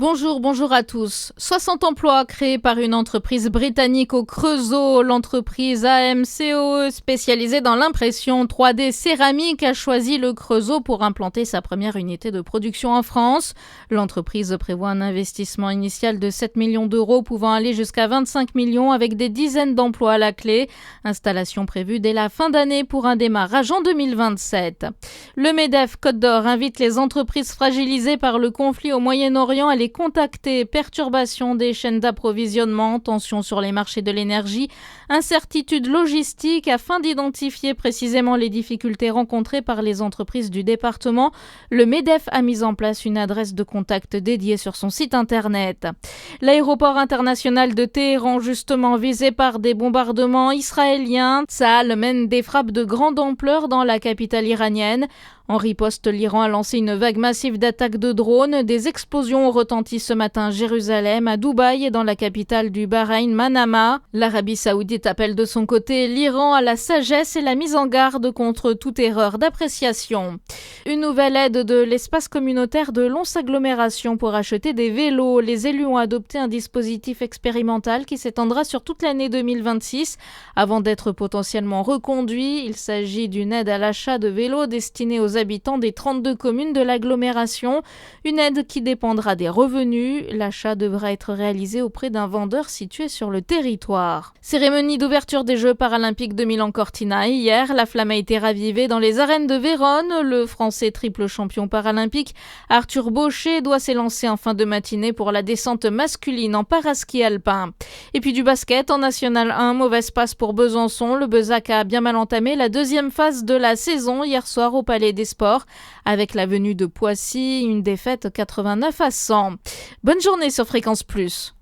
Bonjour à tous. 60 emplois créés par une entreprise britannique au Creusot. L'entreprise AMCOE, spécialisée dans l'impression 3D céramique, a choisi le Creusot pour implanter sa première unité de production en France. L'entreprise prévoit un investissement initial de 7 millions d'euros, pouvant aller jusqu'à 25 millions avec des dizaines d'emplois à la clé. Installation prévue dès la fin d'année pour un démarrage en 2027. Le MEDEF Côte d'Or invite les entreprises fragilisées par le conflit au Moyen-Orient à les contacter. Perturbation des chaînes d'approvisionnement, tensions sur les marchés de l'énergie, incertitudes logistiques. Afin d'identifier précisément les difficultés rencontrées par les entreprises du département, le MEDEF a mis en place une adresse de contact dédiée sur son site internet. L'aéroport international de Téhéran, justement visé par des bombardements israéliens, Tsahal mène des frappes de grande ampleur dans la capitale iranienne. En riposte, l'Iran a lancé une vague massive d'attaques de drones. Des explosions ont retenti ce matin à Jérusalem, à Dubaï et dans la capitale du Bahreïn, Manama. L'Arabie saoudite appelle de son côté l'Iran à la sagesse et la mise en garde contre toute erreur d'appréciation. Une nouvelle aide de l'espace communautaire de Lons-Agglomération pour acheter des vélos. Les élus ont adopté un dispositif expérimental qui s'étendra sur toute l'année 2026 avant d'être potentiellement reconduit. Il s'agit d'une aide à l'achat de vélos destinée aux habitants des 32 communes de l'agglomération. Une aide qui dépendra des revenus. L'achat devra être réalisé auprès d'un vendeur situé sur le territoire. Cérémonie d'ouverture des Jeux paralympiques de Milan-Cortina. Hier, la flamme a été ravivée dans les arènes de Vérone. Le Français triple champion paralympique Arthur Bauchet doit s'élancer en fin de matinée pour la descente masculine en paraski alpin. Et puis du basket en National 1, mauvaise passe pour Besançon. Le Besac a bien mal entamé la deuxième phase de la saison hier soir au Palais des Sports avec la venue de Poissy, une défaite 89-100. Bonne journée sur Fréquence Plus.